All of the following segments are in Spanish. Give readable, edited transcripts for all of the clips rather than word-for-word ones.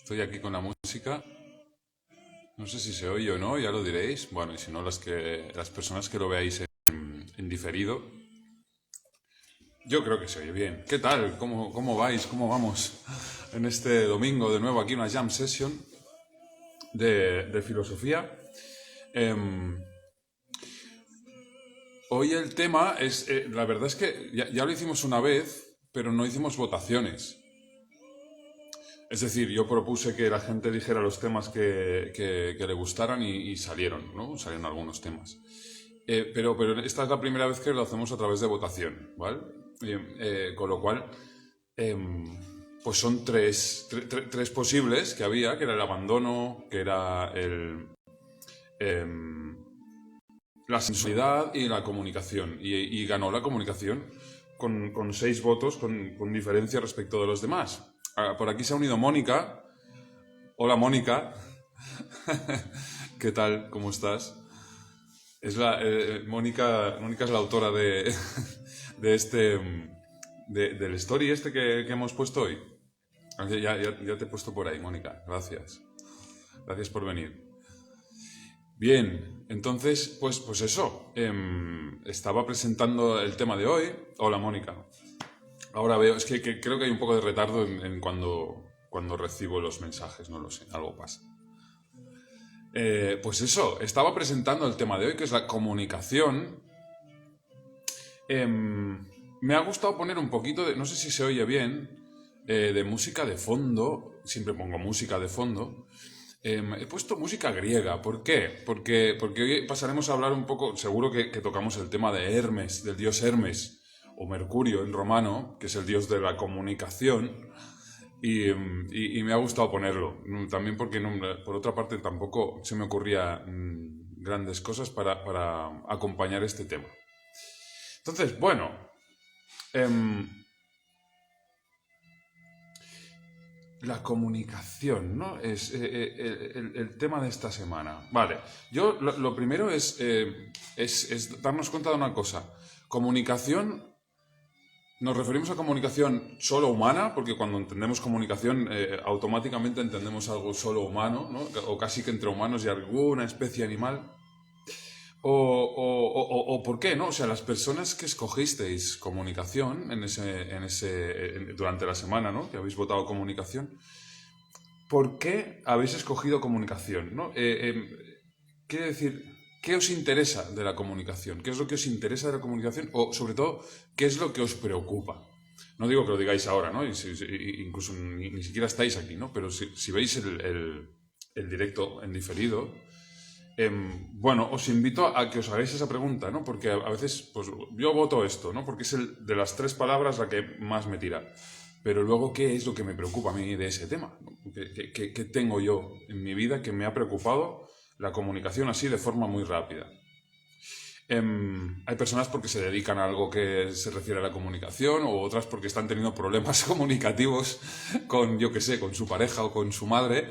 Estoy aquí con la música. No sé si se oye o no, ya lo diréis. Bueno, y si no, las personas que lo veáis en diferido, yo creo que se oye bien. ¿Qué tal? ¿Cómo vais? ¿Cómo vamos en este domingo de nuevo aquí una jam session de filosofía? Em, Hoy el tema es, la verdad es que ya lo hicimos una vez, pero no hicimos votaciones. Es decir, yo propuse que la gente dijera los temas que le gustaran y salieron, ¿no? Salieron algunos temas. Pero esta es la primera vez que lo hacemos a través de votación, ¿vale? Con lo cual, em, pues son tres posibles que había, que era el abandono, que era em, la sensualidad y la comunicación. Y ganó la comunicación con 6 votos, con diferencia respecto de los demás. Por aquí se ha unido Mónica. Hola Mónica, ¿qué tal? ¿Cómo estás? Mónica es la autora de del story este que hemos puesto hoy. Ya te he puesto por ahí, Mónica. Gracias. Gracias por venir. Bien, entonces, pues eso. Estaba presentando el tema de hoy. Hola Mónica. Ahora veo, es que creo que hay un poco de retardo en cuando recibo los mensajes, no lo sé, algo pasa. Pues eso, estaba presentando el tema de hoy, que es la comunicación. Me ha gustado poner un poquito de, no sé si se oye bien, de música de fondo. Siempre pongo música de fondo. He puesto música griega. ¿Por qué? Porque hoy pasaremos a hablar un poco, seguro que tocamos el tema de Hermes, del dios Hermes, o Mercurio en romano, que es el dios de la comunicación. Y me ha gustado ponerlo. También porque, por otra parte, tampoco se me ocurría grandes cosas para acompañar este tema. Entonces, bueno, em, la comunicación, ¿no? Es el tema de esta semana. Vale, yo lo primero es darnos cuenta de una cosa. Comunicación, nos referimos a comunicación solo humana, porque cuando entendemos comunicación automáticamente entendemos algo solo humano, ¿no? O casi que entre humanos y alguna especie animal. O por qué, ¿no? O sea, las personas que escogisteis comunicación durante la semana, ¿no? Que habéis votado comunicación, ¿por qué habéis escogido comunicación, ¿no? Quiere decir, ¿qué os interesa de la comunicación? ¿Qué es lo que os interesa de la comunicación? O, sobre todo, ¿qué es lo que os preocupa? No digo que lo digáis ahora, ¿no? Incluso ni siquiera estáis aquí, ¿no? Pero si veis el directo en diferido, bueno, os invito a que os hagáis esa pregunta, ¿no? Porque a veces, pues yo voto esto, ¿no? Porque es de las 3 palabras la que más me tira. Pero luego, ¿qué es lo que me preocupa a mí de ese tema? ¿Qué tengo yo en mi vida que me ha preocupado la comunicación así de forma muy rápida? Hay personas porque se dedican a algo que se refiere a la comunicación, o otras porque están teniendo problemas comunicativos con, yo qué sé, con su pareja o con su madre,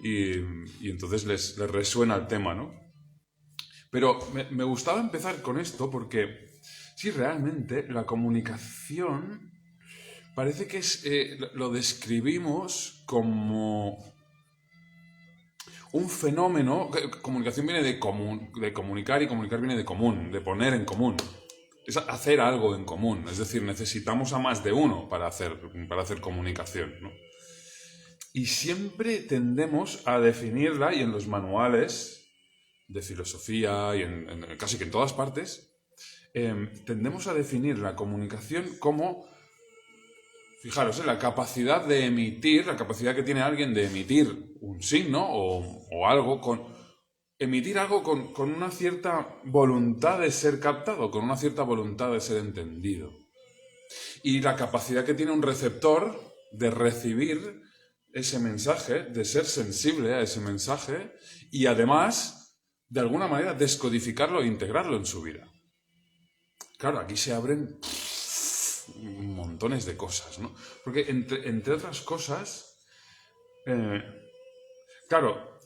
y entonces les resuena el tema, ¿no? Pero me gustaba empezar con esto porque sí, realmente la comunicación parece que lo describimos como un fenómeno. Comunicación viene de comunicar, y comunicar viene de común, de poner en común. Es hacer algo en común. Es decir, necesitamos a más de uno para hacer comunicación, ¿no? Y siempre tendemos a definirla, y en los manuales de filosofía y casi que en todas partes, tendemos a definir la comunicación como, fijaros, la capacidad de emitir, la capacidad que tiene alguien de emitir un signo o algo, emitir algo con una cierta voluntad de ser captado, con una cierta voluntad de ser entendido. Y la capacidad que tiene un receptor de recibir ese mensaje, de ser sensible a ese mensaje y además, de alguna manera, descodificarlo e integrarlo en su vida. Claro, aquí se abren montones de cosas, ¿no? Porque entre otras cosas, eh, claro,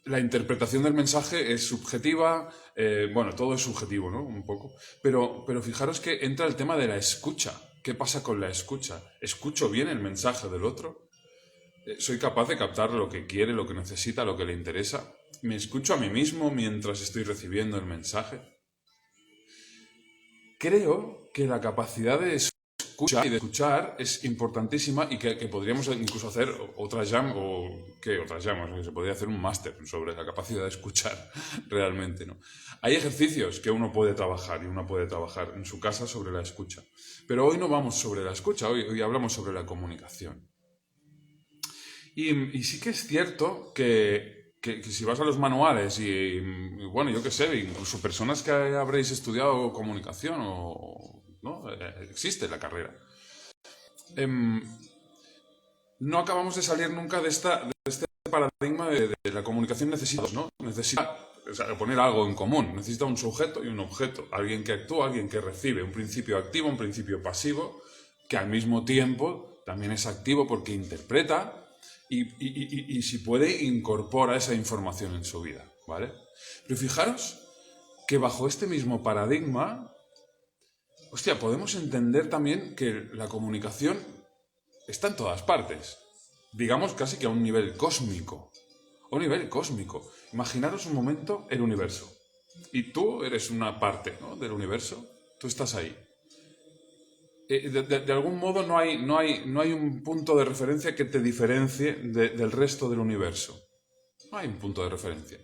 la interpretación del mensaje es subjetiva, bueno, todo es subjetivo, ¿no? Un poco. Pero fijaros que entra el tema de la escucha. ¿Qué pasa con la escucha? ¿Escucho bien el mensaje del otro? Soy capaz de captar lo que quiere, lo que necesita, lo que le interesa. Me escucho a mí mismo mientras estoy recibiendo el mensaje. Creo que la capacidad de escucha y de escuchar es importantísima y que podríamos incluso hacer otras llamas, se podría hacer un máster sobre la capacidad de escuchar realmente, ¿no? Hay ejercicios que uno puede trabajar y uno puede trabajar en su casa sobre la escucha. Pero hoy no vamos sobre la escucha, hoy hablamos sobre la comunicación. Y sí que es cierto que si vas a los manuales bueno, yo qué sé, incluso personas que habréis estudiado comunicación ¿no? Existe la carrera. No acabamos de salir nunca de este paradigma de la comunicación necesita, ¿no? Necesita, o sea, poner algo en común. Necesita un sujeto y un objeto. Alguien que actúa, alguien que recibe. Un principio activo, un principio pasivo, que al mismo tiempo también es activo porque interpreta y si puede, incorpora esa información en su vida, ¿vale? Pero fijaros que bajo este mismo paradigma, hostia, podemos entender también que la comunicación está en todas partes. Digamos casi que a un nivel cósmico. A un nivel cósmico. Imaginaros un momento el universo. Y tú eres una parte, ¿no?, del universo. Tú estás ahí. De algún modo no hay un punto de referencia que te diferencie del resto del universo. No hay un punto de referencia.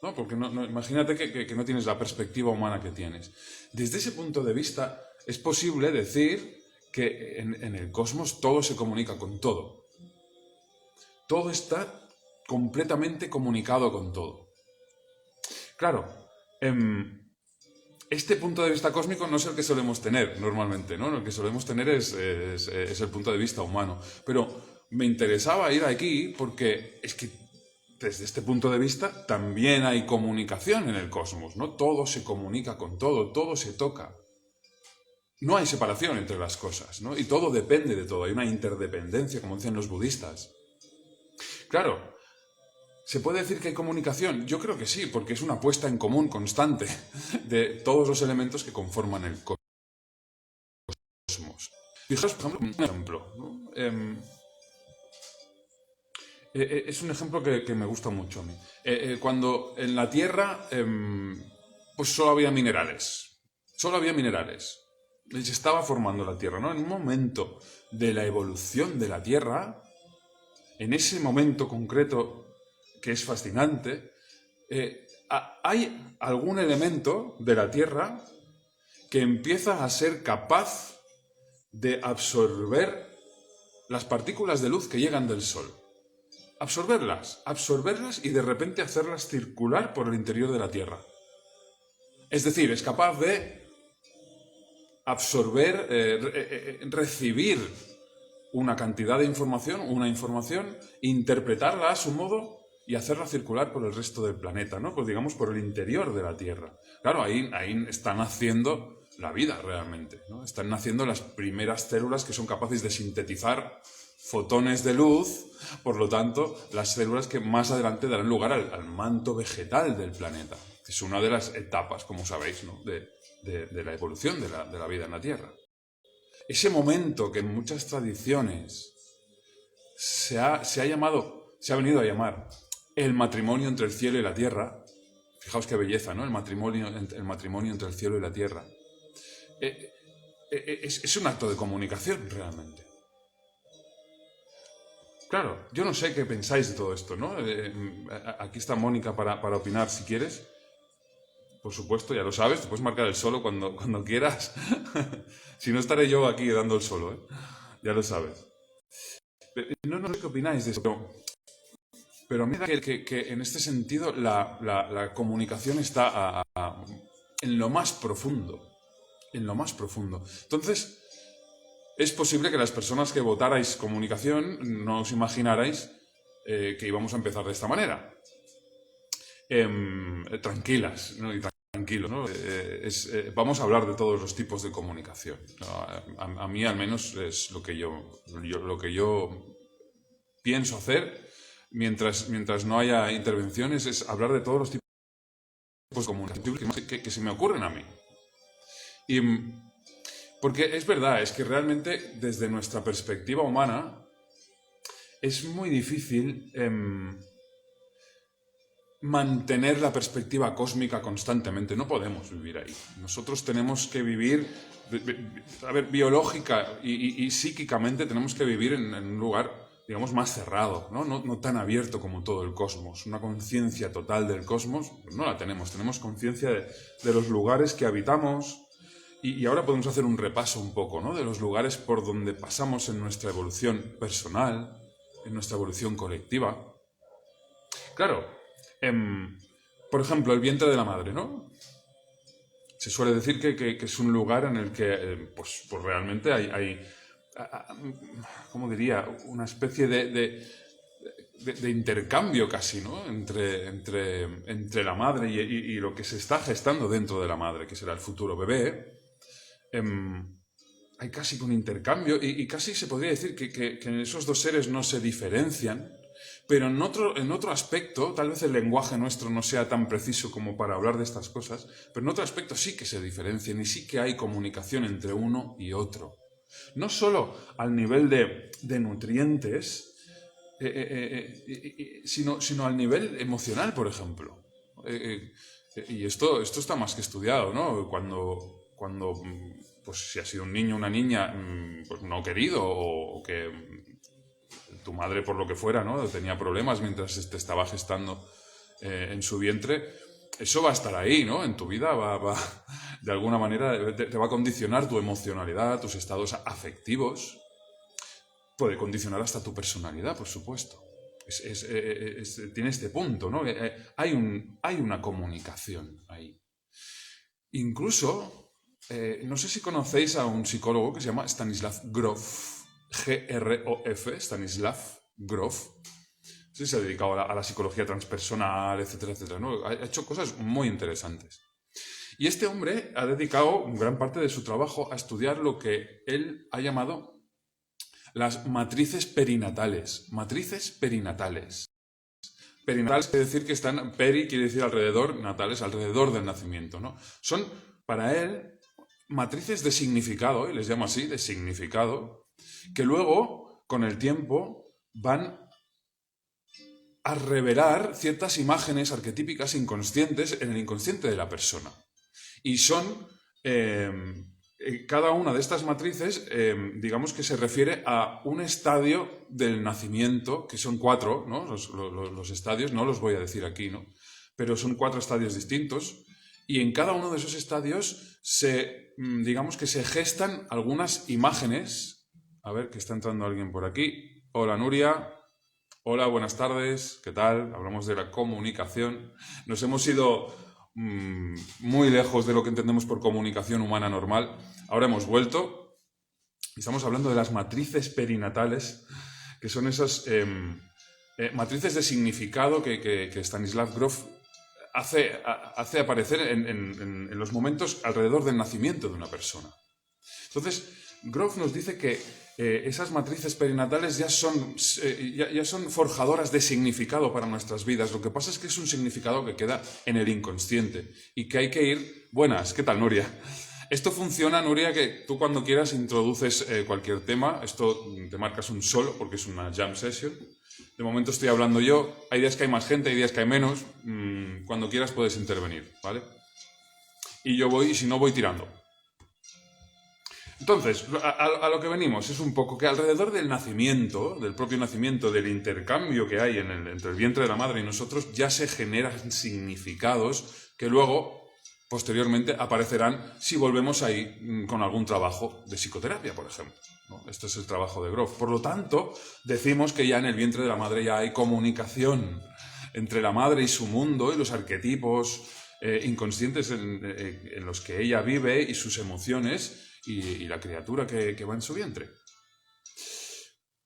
¿No? Porque imagínate que no tienes la perspectiva humana que tienes. Desde ese punto de vista es posible decir que en el cosmos todo se comunica con todo. Todo está completamente comunicado con todo. Claro, este punto de vista cósmico no es el que solemos tener normalmente, ¿no? El que solemos tener es el punto de vista humano. Pero me interesaba ir aquí porque es que desde este punto de vista también hay comunicación en el cosmos, ¿no? Todo se comunica con todo, todo se toca. No hay separación entre las cosas, ¿no? Y todo depende de todo, hay una interdependencia, como dicen los budistas. Claro, ¿se puede decir que hay comunicación? Yo creo que sí, porque es una puesta en común constante de todos los elementos que conforman el cosmos. Fijaos, por ejemplo, un ejemplo, ¿no? Es un ejemplo que me gusta mucho a mí. Cuando en la Tierra pues solo había minerales. Solo había minerales. Y se estaba formando la Tierra, ¿no? En un momento de la evolución de la Tierra, en ese momento concreto que es fascinante, hay algún elemento de la Tierra que empieza a ser capaz de absorber las partículas de luz que llegan del Sol. Absorberlas y de repente hacerlas circular por el interior de la Tierra. Es decir, es capaz de absorber, recibir una cantidad de información, interpretarla a su modo y hacerla circular por el resto del planeta, ¿no? Pues digamos por el interior de la Tierra. Claro, ahí está naciendo la vida realmente, ¿no? Están naciendo las primeras células que son capaces de sintetizar fotones de luz, por lo tanto, las células que más adelante darán lugar al manto vegetal del planeta. Es una de las etapas, como sabéis, ¿no?, de la evolución de la vida en la Tierra. Ese momento que en muchas tradiciones se ha venido a llamar el matrimonio entre el cielo y la tierra. Fijaos qué belleza, ¿no? El matrimonio entre el cielo y la tierra. Es un acto de comunicación, realmente. Claro, yo no sé qué pensáis de todo esto, ¿no? Aquí está Mónica para opinar, si quieres. Por supuesto, ya lo sabes, te puedes marcar el solo cuando quieras. Si no, estaré yo aquí dando el solo, ¿eh? Ya lo sabes. No sé qué opináis de esto, pero a mí me da que en este sentido la comunicación está en lo más profundo. En lo más profundo. Entonces, es posible que las personas que votarais comunicación no os imaginarais que íbamos a empezar de esta manera. Tranquilas, ¿no? Y tranquilos, ¿no? Vamos a hablar de todos los tipos de comunicación, ¿no? A mí al menos es lo que yo pienso hacer mientras no haya intervenciones, es hablar de todos los tipos de comunicación que se me ocurren a mí. Y porque es verdad, es que realmente desde nuestra perspectiva humana es muy difícil mantener la perspectiva cósmica constantemente. No podemos vivir ahí. Nosotros tenemos que vivir, a ver, biológica y psíquicamente tenemos que vivir en un lugar, digamos, más cerrado, ¿no? No tan abierto como todo el cosmos. Una conciencia total del cosmos, pues no la tenemos. Tenemos conciencia de los lugares que habitamos. Y ahora podemos hacer un repaso un poco, ¿no? De los lugares por donde pasamos en nuestra evolución personal, en nuestra evolución colectiva. Claro, por ejemplo, el vientre de la madre, ¿no? Se suele decir que es un lugar en el que pues realmente hay, ¿cómo diría? Una especie de intercambio casi, ¿no? Entre la madre y lo que se está gestando dentro de la madre, que será el futuro bebé. Hay casi un intercambio y casi se podría decir que esos dos seres no se diferencian, pero en otro aspecto, tal vez el lenguaje nuestro no sea tan preciso como para hablar de estas cosas, pero en otro aspecto sí que se diferencian y sí que hay comunicación entre uno y otro. No solo al nivel de nutrientes, sino al nivel emocional, por ejemplo. Y esto está más que estudiado, ¿no? Cuando pues si has sido un niño o una niña pues no querido o que tu madre por lo que fuera, ¿no? Tenía problemas mientras te estaba gestando en su vientre, eso va a estar ahí, ¿no? En tu vida de alguna manera te va a condicionar tu emocionalidad, tus estados afectivos, puede condicionar hasta tu personalidad, por supuesto. Tiene este punto, ¿no? Hay una comunicación ahí. Incluso, no sé si conocéis a un psicólogo que se llama Stanislav Grof, G-R-O-F, Stanislav Grof. Sí, se ha dedicado a la psicología transpersonal, etcétera, etcétera, ¿no? Ha hecho cosas muy interesantes. Y este hombre ha dedicado gran parte de su trabajo a estudiar lo que él ha llamado las matrices perinatales. Matrices perinatales. Perinatales quiere decir que están, peri quiere decir alrededor, natales alrededor del nacimiento, ¿no? Son, para él, matrices de significado, y les llama así, de significado, que luego, con el tiempo, van a revelar ciertas imágenes arquetípicas inconscientes en el inconsciente de la persona. Y son, cada una de estas matrices, digamos que se refiere a un estadio del nacimiento, que son 4, ¿no? Los estadios, no los voy a decir aquí, ¿no? Pero son 4 estadios distintos, y en cada uno de esos estadios digamos que se gestan algunas imágenes. A ver, que está entrando alguien por aquí. Hola, Nuria. Hola, buenas tardes. ¿Qué tal? Hablamos de la comunicación. Nos hemos ido muy lejos de lo que entendemos por comunicación humana normal. Ahora hemos vuelto y estamos hablando de las matrices perinatales, que son esas matrices de significado que Stanislav Grof hace aparecer en los momentos alrededor del nacimiento de una persona. Entonces, Grof nos dice que esas matrices perinatales ya son forjadoras de significado para nuestras vidas. Lo que pasa es que es un significado que queda en el inconsciente y que hay que ir... Buenas, ¿qué tal, Nuria? Esto funciona, Nuria, que tú cuando quieras introduces cualquier tema, esto te marcas un solo porque es una jam session. De momento estoy hablando yo, hay días que hay más gente, hay días que hay menos. Cuando quieras puedes intervenir, ¿vale? Y yo voy, y si no, voy tirando. Entonces, a lo que venimos es un poco que alrededor del nacimiento, del propio nacimiento, del intercambio que hay entre el vientre de la madre y nosotros, ya se generan significados que luego, posteriormente, aparecerán si volvemos ahí con algún trabajo de psicoterapia, por ejemplo, ¿no? Este es el trabajo de Grof. Por lo tanto, decimos que ya en el vientre de la madre ya hay comunicación entre la madre y su mundo y los arquetipos inconscientes en los que ella vive y sus emociones y la criatura que va en su vientre.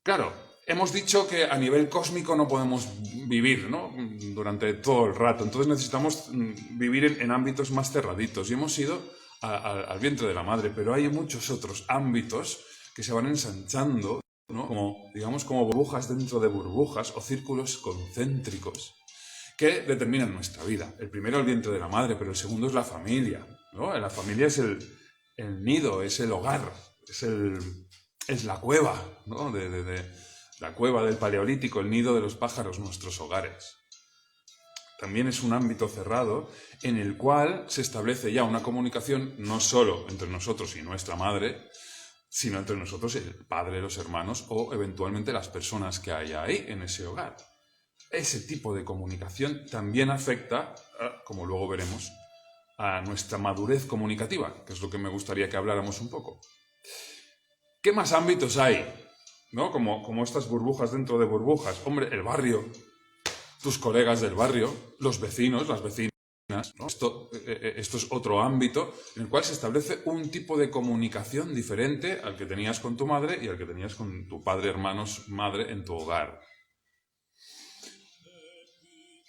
Claro, hemos dicho que a nivel cósmico no podemos vivir, ¿no? Durante todo el rato, entonces necesitamos vivir en ámbitos más cerraditos y hemos ido al vientre de la madre, pero hay muchos otros ámbitos que se van ensanchando, ¿no? Como burbujas dentro de burbujas o círculos concéntricos que determinan nuestra vida. El primero el vientre de la madre, pero el segundo es la familia, ¿no? La familia es el nido, es el hogar, es la cueva, ¿no? de La cueva del Paleolítico, el nido de los pájaros, nuestros hogares. También es un ámbito cerrado en el cual se establece ya una comunicación no solo entre nosotros y nuestra madre, sino entre nosotros, el padre, los hermanos o eventualmente las personas que haya ahí en ese hogar. Ese tipo de comunicación también afecta, como luego veremos, a nuestra madurez comunicativa, que es lo que me gustaría que habláramos un poco. ¿Qué más ámbitos hay? ¿No? Como estas burbujas dentro de burbujas. Hombre, el barrio, tus colegas del barrio, los vecinos, las vecinas, ¿no? Esto es otro ámbito en el cual se establece un tipo de comunicación diferente al que tenías con tu madre y al que tenías con tu padre, hermanos, madre en tu hogar.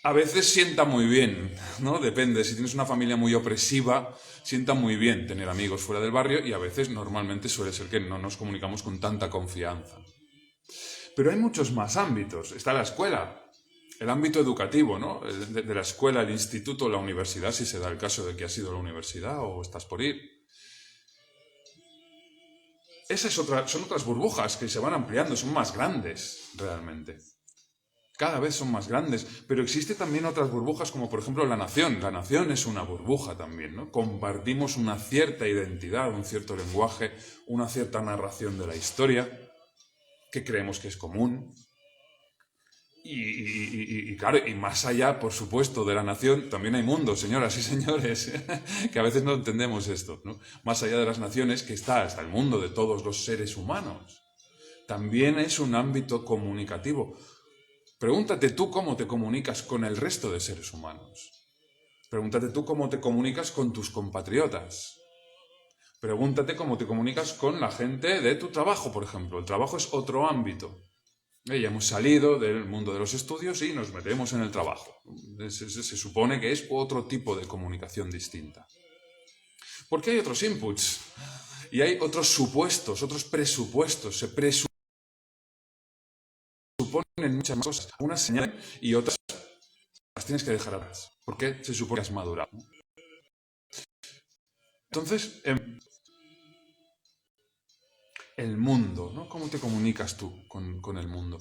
A veces sienta muy bien, ¿no? Depende, si tienes una familia muy opresiva, sienta muy bien tener amigos fuera del barrio y a veces normalmente suele ser que no nos comunicamos con tanta confianza. Pero hay muchos más ámbitos. Está la escuela, el ámbito educativo, ¿no? De la escuela, el instituto, la universidad, si se da el caso de que has ido a la universidad o estás por ir. Son otras burbujas que se van ampliando, son más grandes realmente. Cada vez son más grandes, pero existen también otras burbujas como por ejemplo la nación. La nación es una burbuja también, ¿no? Compartimos una cierta identidad, un cierto lenguaje, una cierta narración de la historia que creemos que es común. Y claro, y más allá, por supuesto, de la nación, también hay mundo, señoras y señores, que a veces no entendemos esto, ¿no? Más allá de las naciones, que está hasta el mundo de todos los seres humanos. También es un ámbito comunicativo. Pregúntate tú cómo te comunicas con el resto de seres humanos. Pregúntate tú cómo te comunicas con tus compatriotas. Pregúntate cómo te comunicas con la gente de tu trabajo, por ejemplo. El trabajo es otro ámbito. Ya hemos salido del mundo de los estudios y nos metemos en el trabajo. Se supone que es otro tipo de comunicación distinta. Porque hay otros inputs y hay otros supuestos, otros presupuestos. Se presuponen muchas más cosas. Unas señales y otras las tienes que dejar atrás. Porque se supone que has madurado. Entonces, el mundo, ¿no? ¿Cómo te comunicas tú con el mundo?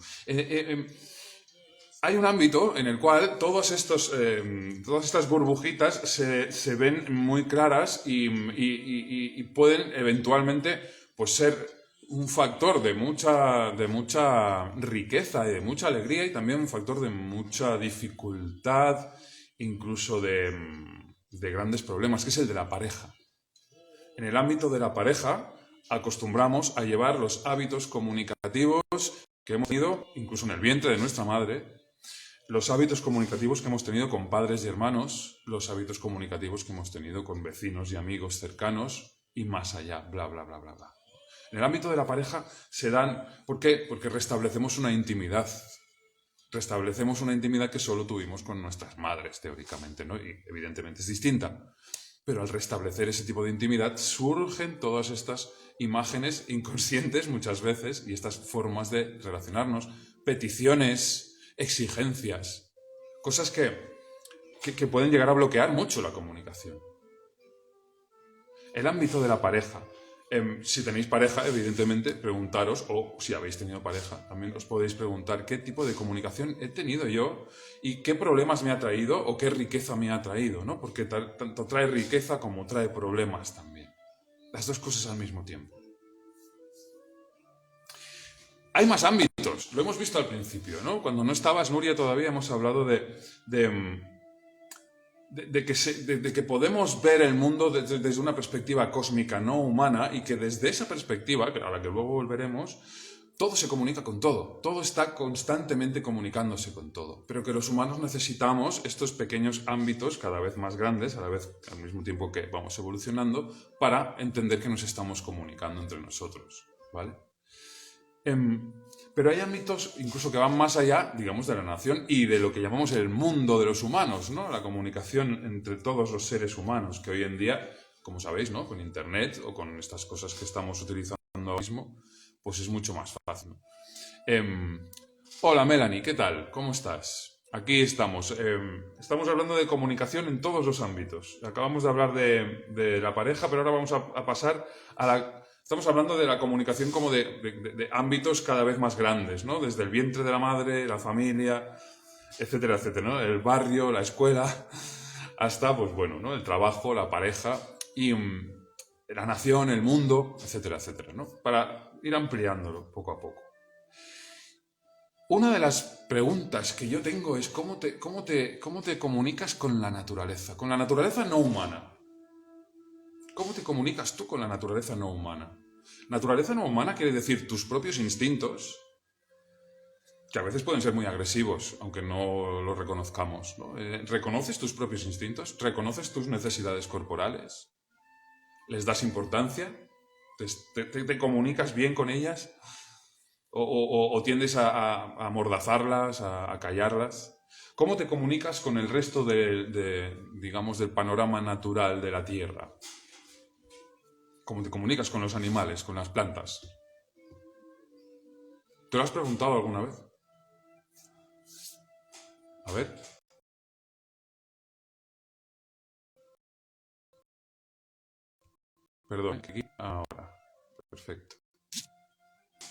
Hay un ámbito en el cual todas estas burbujitas se ven muy claras y pueden eventualmente pues, ser un factor de mucha riqueza y de mucha alegría y también un factor de mucha dificultad, incluso de grandes problemas, que es el de la pareja. En el ámbito de la pareja acostumbramos a llevar los hábitos comunicativos que hemos tenido, incluso en el vientre de nuestra madre, los hábitos comunicativos que hemos tenido con padres y hermanos, los hábitos comunicativos que hemos tenido con vecinos y amigos cercanos y más allá, bla, bla, bla, bla, bla. En el ámbito de la pareja se dan... ¿Por qué? Porque restablecemos una intimidad. Restablecemos una intimidad que solo tuvimos con nuestras madres, teóricamente, ¿no? Y evidentemente es distinta. Pero al restablecer ese tipo de intimidad surgen todas estas imágenes inconscientes muchas veces y estas formas de relacionarnos, peticiones, exigencias, cosas que pueden llegar a bloquear mucho la comunicación. El ámbito de la pareja. Si tenéis pareja, evidentemente, preguntaros, o si habéis tenido pareja, también os podéis preguntar qué tipo de comunicación he tenido yo y qué problemas me ha traído o qué riqueza me ha traído, ¿no? Porque tanto trae riqueza como trae problemas también. Las dos cosas al mismo tiempo. Hay más ámbitos, lo hemos visto al principio, ¿no? Cuando no estabas, Nuria, todavía hemos hablado de que podemos ver el mundo desde una perspectiva cósmica, no humana, y que desde esa perspectiva, a la que luego volveremos, todo se comunica con todo, todo está constantemente comunicándose con todo, pero que los humanos necesitamos estos pequeños ámbitos cada vez más grandes, al mismo tiempo que vamos evolucionando, para entender que nos estamos comunicando entre nosotros, ¿vale? Pero hay ámbitos incluso que van más allá, digamos, de la nación y de lo que llamamos el mundo de los humanos, ¿no? La comunicación entre todos los seres humanos, que hoy en día, como sabéis, ¿no? Con Internet o con estas cosas que estamos utilizando ahora mismo, pues es mucho más fácil, ¿no? Hola Melanie, ¿qué tal? ¿Cómo estás? Aquí estamos. Estamos hablando de comunicación en todos los ámbitos. Acabamos de hablar de la pareja, pero ahora vamos a pasar a Estamos hablando de la comunicación como de ámbitos cada vez más grandes, ¿no? Desde el vientre de la madre, la familia, etcétera, etcétera, ¿no? El barrio, la escuela, hasta, pues bueno, ¿no? El trabajo, la pareja y la nación, el mundo, etcétera, etcétera, ¿no? Para ir ampliándolo poco a poco. Una de las preguntas que yo tengo es cómo te comunicas con la naturaleza no humana. ¿Cómo te comunicas tú con la naturaleza no humana? Naturaleza no humana quiere decir tus propios instintos, que a veces pueden ser muy agresivos, aunque no los reconozcamos, ¿no? ¿Reconoces tus propios instintos? ¿Reconoces tus necesidades corporales? ¿Les das importancia? ¿Te comunicas bien con ellas? ¿O tiendes a amordazarlas, a callarlas? ¿Cómo te comunicas con el resto digamos, del panorama natural de la Tierra? ¿Cómo te comunicas con los animales, con las plantas? ¿Te lo has preguntado alguna vez? A ver. Perdón, que aquí. Ahora. Perfecto.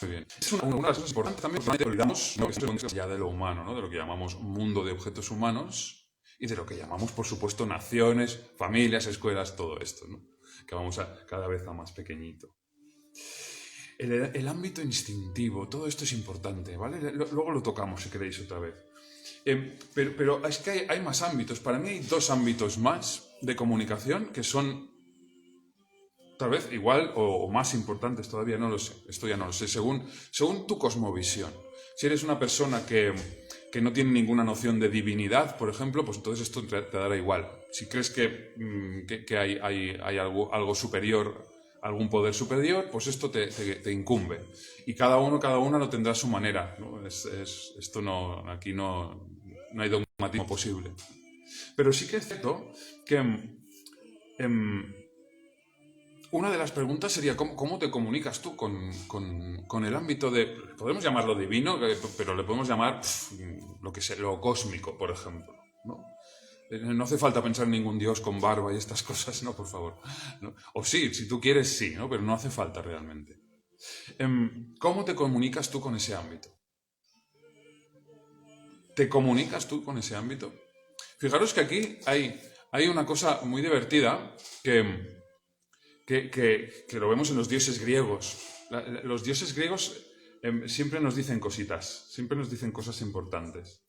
Muy bien. Es una de las cosas importantes también, porque olvidamos, ¿no?, que estamos ya de lo humano, ¿no? De lo que llamamos mundo de objetos humanos y de lo que llamamos, por supuesto, naciones, familias, escuelas, todo esto, ¿no? Que vamos cada vez a más pequeñito. El ámbito instintivo, todo esto es importante, ¿vale? Luego lo tocamos si queréis otra vez. Pero es que hay más ámbitos. Para mí hay dos ámbitos más de comunicación que son tal vez igual o más importantes todavía, no lo sé. Esto ya no lo sé, según tu cosmovisión. Si eres una persona que no tiene ninguna noción de divinidad, por ejemplo, pues entonces esto te dará igual. Si crees que hay algo superior, algún poder superior, pues esto te incumbe. Y cada una lo tendrá a su manera, ¿no? Esto no, aquí no hay dogmatismo posible. Pero sí que es cierto que una de las preguntas sería ¿cómo te comunicas tú con el ámbito de, podemos llamarlo divino, pero le podemos llamar lo cósmico, por ejemplo, ¿no? No hace falta pensar en ningún dios con barba y estas cosas, no, por favor, ¿no? O sí, si tú quieres, sí, ¿no? Pero no hace falta realmente. ¿Cómo te comunicas tú con ese ámbito? ¿Te comunicas tú con ese ámbito? Fijaros que aquí hay una cosa muy divertida que lo vemos en los dioses griegos. Los dioses griegos siempre nos dicen cositas, siempre nos dicen cosas importantes.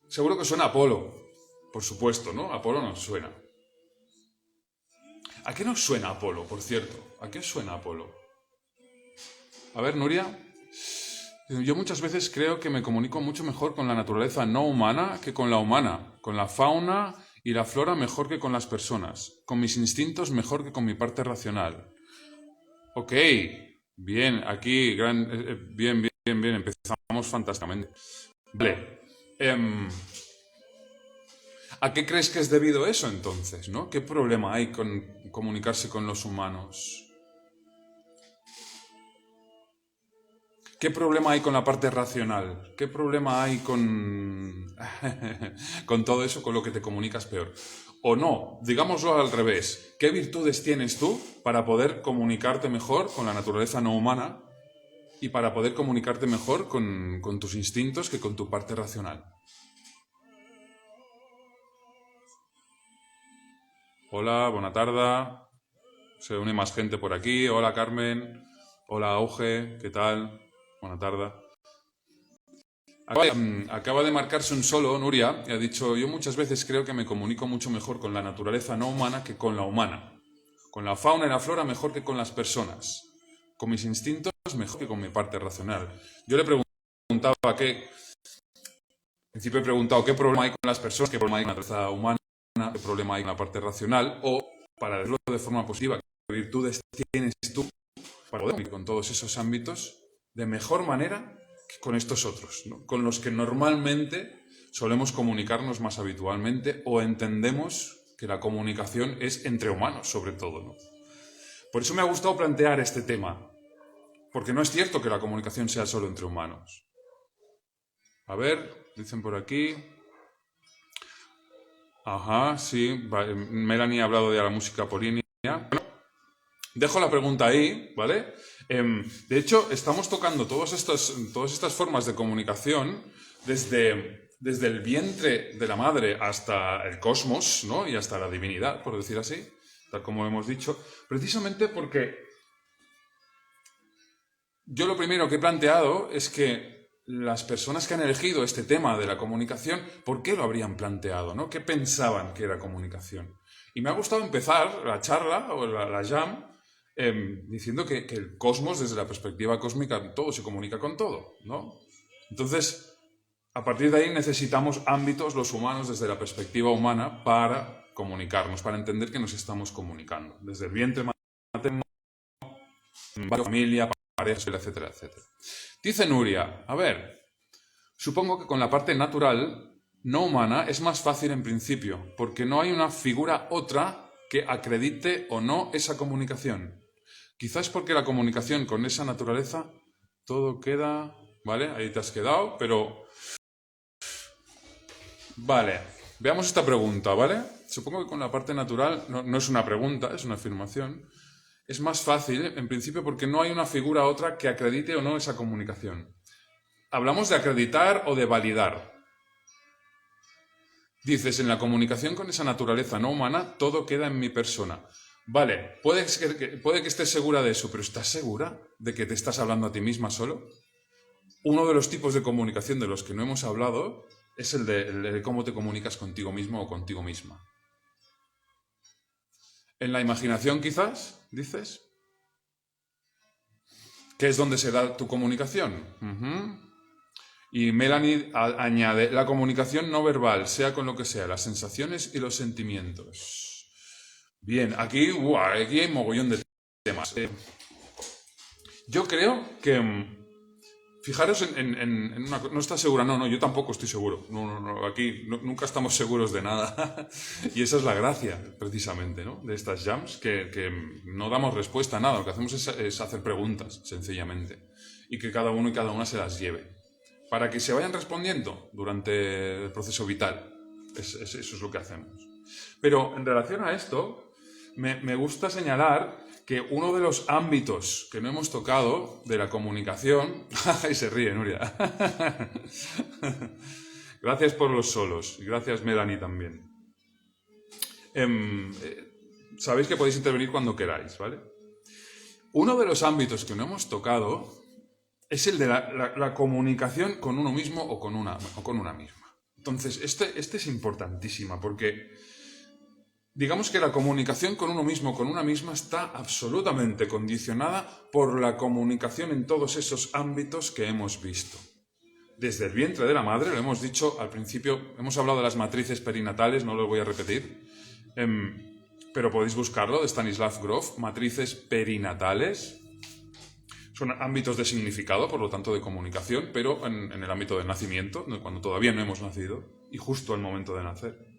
Seguro que suena Apolo, por supuesto, ¿no? Apolo nos suena. ¿A qué nos suena Apolo, por cierto? ¿A qué os suena Apolo? A ver, Nuria. Yo muchas veces creo que me comunico mucho mejor con la naturaleza no humana que con la humana, con la fauna y la flora mejor que con las personas, con mis instintos mejor que con mi parte racional. Ok, bien, aquí, bien, empezamos fantásticamente. Vale. ¿A qué crees que es debido eso entonces, no? ¿Qué problema hay con comunicarse con los humanos? ¿Qué problema hay con la parte racional? ¿Qué problema hay con con todo eso, con lo que te comunicas peor? O no, digámoslo al revés. ¿Qué virtudes tienes tú para poder comunicarte mejor con la naturaleza no humana y para poder comunicarte mejor con tus instintos que con tu parte racional? Hola, buena tarde. Se une más gente por aquí. Hola, Carmen. Hola, Auge. ¿Qué tal? Buena tarde. Acaba de marcarse un solo, Nuria, y ha dicho, yo muchas veces creo que me comunico mucho mejor con la naturaleza no humana que con la humana. Con la fauna y la flora mejor que con las personas. Con mis instintos mejor que con mi parte racional. Yo le preguntaba qué... En principio he preguntado qué problema hay con las personas, qué problema hay con la naturaleza humana, qué problema hay con la parte racional, o, para verlo de forma positiva, qué virtudes tienes tú para poder con todos esos ámbitos de mejor manera que con estos otros, ¿no? Con los que normalmente solemos comunicarnos más habitualmente o entendemos que la comunicación es entre humanos, sobre todo, ¿no? Por eso me ha gustado plantear este tema, porque no es cierto que la comunicación sea solo entre humanos. A ver, dicen por aquí. Ajá, sí. Melanie ha hablado de la música Polini. Dejo la pregunta ahí, ¿vale? De hecho, estamos tocando todas estas formas de comunicación desde el vientre de la madre hasta el cosmos, ¿no? Y hasta la divinidad, por decir así, tal como hemos dicho, precisamente porque yo lo primero que he planteado es que las personas que han elegido este tema de la comunicación, ¿por qué lo habrían planteado, ¿no? ¿Qué pensaban que era comunicación? Y me ha gustado empezar la charla o la jam diciendo que el cosmos, desde la perspectiva cósmica, todo se comunica con todo, ¿no? Entonces, a partir de ahí necesitamos ámbitos, los humanos, desde la perspectiva humana, para comunicarnos, para entender que nos estamos comunicando. Desde el vientre materno, familia, pareja, etcétera, etcétera. Dice Nuria, a ver, supongo que con la parte natural, no humana, es más fácil en principio, porque no hay una figura otra que acredite o no esa comunicación. Quizás porque la comunicación con esa naturaleza, todo queda... ¿Vale? Ahí te has quedado, pero... Vale, veamos esta pregunta, ¿vale? Supongo que con la parte natural, no es una pregunta, es una afirmación. Es más fácil, en principio, porque no hay una figura otra que acredite o no esa comunicación. ¿Hablamos de acreditar o de validar? Dices, en la comunicación con esa naturaleza no humana, todo queda en mi persona. Vale, puede que estés segura de eso, pero ¿estás segura de que te estás hablando a ti misma solo? Uno de los tipos de comunicación de los que no hemos hablado es el de cómo te comunicas contigo mismo o contigo misma. En la imaginación, quizás, dices, que es donde se da tu comunicación. Y Melanie añade, la comunicación no verbal, sea con lo que sea, las sensaciones y los sentimientos. Bien, aquí hay mogollón de temas. Yo creo que... Fijaros en una cosa, no estás segura, no, yo tampoco estoy seguro. No, aquí nunca estamos seguros de nada. Y esa es la gracia, precisamente, ¿no? De estas jams, que no damos respuesta a nada, lo que hacemos es hacer preguntas, sencillamente. Y que cada uno y cada una se las lleve. Para que se vayan respondiendo durante el proceso vital. Eso es lo que hacemos. Pero en relación a esto, me gusta señalar que uno de los ámbitos que no hemos tocado de la comunicación... ¡Ay, se ríe, Nuria! Gracias por los solos. Y gracias, Melanie, también. Sabéis que podéis intervenir cuando queráis, ¿vale? Uno de los ámbitos que no hemos tocado es el de la comunicación con uno mismo o con una misma. Entonces, este es importantísima porque... Digamos que la comunicación con uno mismo, con una misma, está absolutamente condicionada por la comunicación en todos esos ámbitos que hemos visto. Desde el vientre de la madre, lo hemos dicho al principio, hemos hablado de las matrices perinatales, no lo voy a repetir, pero podéis buscarlo, de Stanislav Grof, matrices perinatales. Son ámbitos de significado, por lo tanto de comunicación, pero en el ámbito del nacimiento, cuando todavía no hemos nacido, y justo al momento de nacer.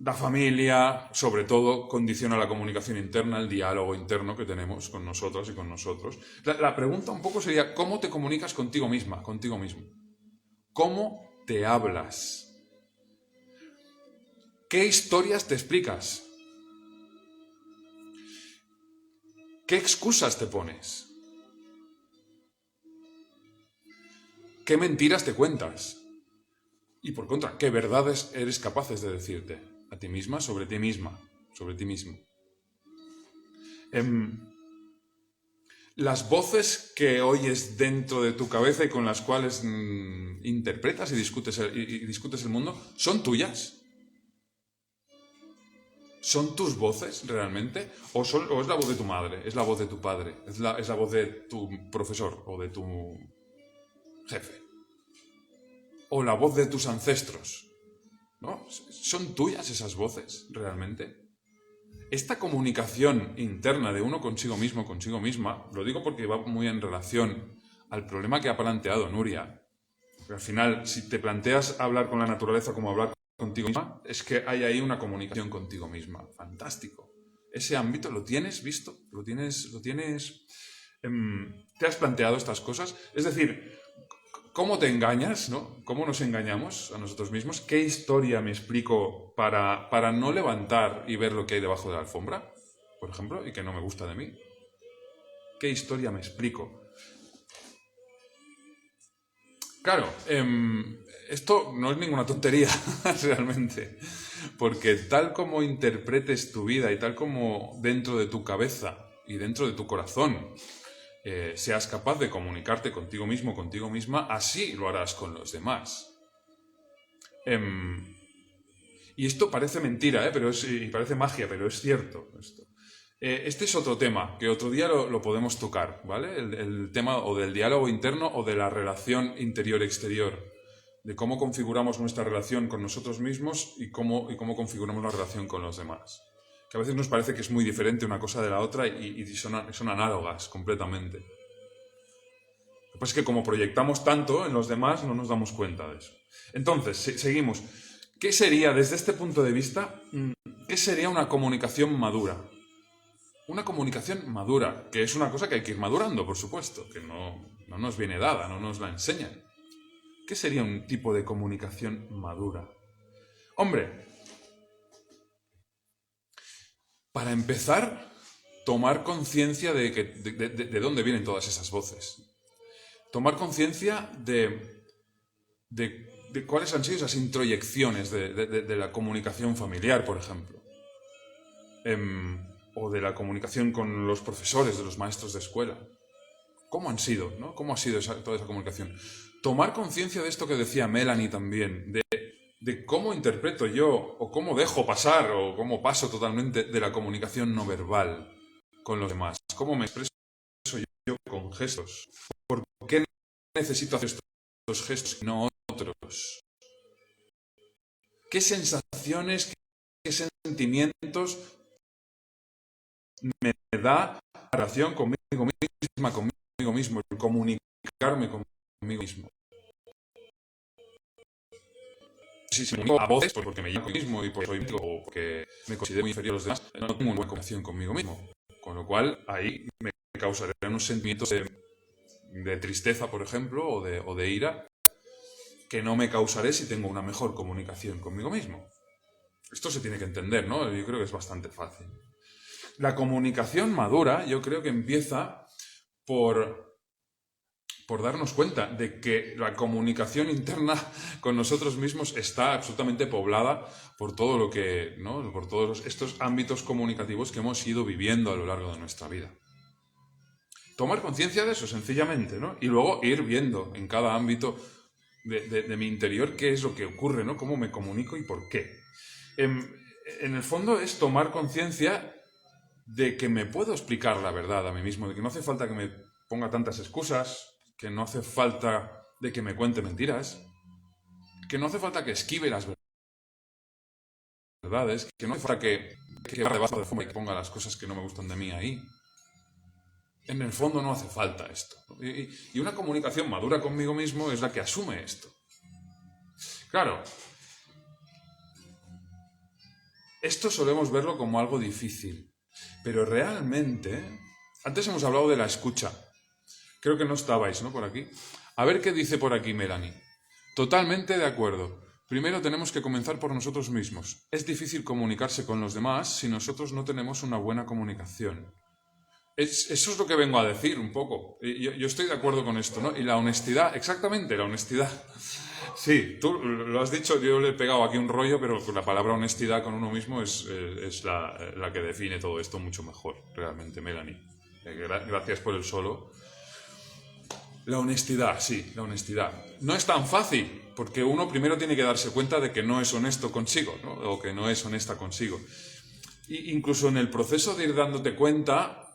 La familia, sobre todo, condiciona la comunicación interna, el diálogo interno que tenemos con nosotras y con nosotros. La pregunta un poco sería, ¿cómo te comunicas contigo misma, contigo mismo? ¿Cómo te hablas? ¿Qué historias te explicas? ¿Qué excusas te pones? ¿Qué mentiras te cuentas? Y por contra, ¿qué verdades eres capaces de decirte? A ti misma, sobre ti misma, sobre ti mismo. Las voces que oyes dentro de tu cabeza y con las cuales interpretas y discutes el mundo, ¿son tuyas? ¿Son tus voces realmente? ¿O es la voz de tu madre? ¿Es la voz de tu padre? ¿Es la voz de tu profesor o de tu jefe? ¿O la voz de tus ancestros? ¿No? ¿Son tuyas esas voces, realmente? Esta comunicación interna de uno consigo mismo, consigo misma, lo digo porque va muy en relación al problema que ha planteado Nuria. Porque al final, si te planteas hablar con la naturaleza como hablar contigo misma, es que hay ahí una comunicación contigo misma. Fantástico. Ese ámbito lo tienes visto, ¿te has planteado estas cosas? Es decir, ¿cómo te engañas, no? ¿Cómo nos engañamos a nosotros mismos? ¿Qué historia me explico para no levantar y ver lo que hay debajo de la alfombra? por ejemplo, y que no me gusta de mí? ¿Qué historia me explico? Claro, esto no es ninguna tontería realmente, porque tal como interpretes tu vida y tal como dentro de tu cabeza y dentro de tu corazón seas capaz de comunicarte contigo mismo, contigo misma, así lo harás con los demás. Y esto parece mentira, y parece magia, pero es cierto esto. Este es otro tema que otro día lo podemos tocar, ¿vale? El tema o del diálogo interno o de la relación interior-exterior, de cómo configuramos nuestra relación con nosotros mismos y cómo configuramos la relación con los demás. Que a veces nos parece que es muy diferente una cosa de la otra y son análogas completamente. Lo que pasa es que como proyectamos tanto en los demás no nos damos cuenta de eso. Entonces, seguimos. ¿Qué sería, desde este punto de vista, qué sería una comunicación madura? Una comunicación madura, que es una cosa que hay que ir madurando, por supuesto, que no nos viene dada, no nos la enseñan. ¿Qué sería un tipo de comunicación madura? Hombre, para empezar, tomar conciencia de dónde vienen todas esas voces. Tomar conciencia de cuáles han sido esas introyecciones de la comunicación familiar, por ejemplo. O de la comunicación con los profesores, de los maestros de escuela. ¿Cómo han sido, no? ¿Cómo ha sido toda esa comunicación? Tomar conciencia de esto que decía Melanie también, de cómo interpreto yo, o cómo dejo pasar, o cómo paso totalmente de la comunicación no verbal con los demás. ¿Cómo me expreso yo con gestos? ¿Por qué necesito hacer estos gestos y no otros? ¿Qué sensaciones, qué sentimientos me da la relación conmigo mismo, el comunicarme conmigo mismo? Si me comunico a voces, pues porque me llamo conmigo mismo y porque soy mítico, o porque me considero muy inferior a los demás, no tengo una buena comunicación conmigo mismo. Con lo cual, ahí me causaré unos sentimientos de tristeza, por ejemplo, o de ira, que no me causaré si tengo una mejor comunicación conmigo mismo. Esto se tiene que entender, ¿no? Yo creo que es bastante fácil. La comunicación madura, yo creo que empieza por darnos cuenta de que la comunicación interna con nosotros mismos está absolutamente poblada por todo lo que, ¿no? Por todos estos ámbitos comunicativos que hemos ido viviendo a lo largo de nuestra vida. Tomar conciencia de eso, sencillamente, ¿no? Y luego ir viendo en cada ámbito de mi interior qué es lo que ocurre, ¿no? Cómo me comunico y por qué. En el fondo es tomar conciencia de que me puedo explicar la verdad a mí mismo, de que no hace falta que me ponga tantas excusas, que no hace falta de que me cuente mentiras, que no hace falta que esquive las verdades, que no hace falta que debajo de forma y que ponga las cosas que no me gustan de mí ahí. En el fondo no hace falta esto. Y una comunicación madura conmigo mismo es la que asume esto. Claro, esto solemos verlo como algo difícil, pero realmente, antes hemos hablado de la escucha. Creo que no estabais, ¿no? Por aquí. A ver qué dice por aquí Melanie. Totalmente de acuerdo. Primero tenemos que comenzar por nosotros mismos. Es difícil comunicarse con los demás si nosotros no tenemos una buena comunicación. Eso es lo que vengo a decir un poco. Yo estoy de acuerdo con esto, ¿no? Y la honestidad, exactamente, la honestidad. Sí, tú lo has dicho, yo le he pegado aquí un rollo, pero la palabra honestidad con uno mismo es la que define todo esto mucho mejor, realmente, Melanie. Gracias por el solo. La honestidad, sí, la honestidad. No es tan fácil, porque uno primero tiene que darse cuenta de que no es honesto consigo, ¿no? O que no es honesta consigo. Y incluso en el proceso de ir dándote cuenta,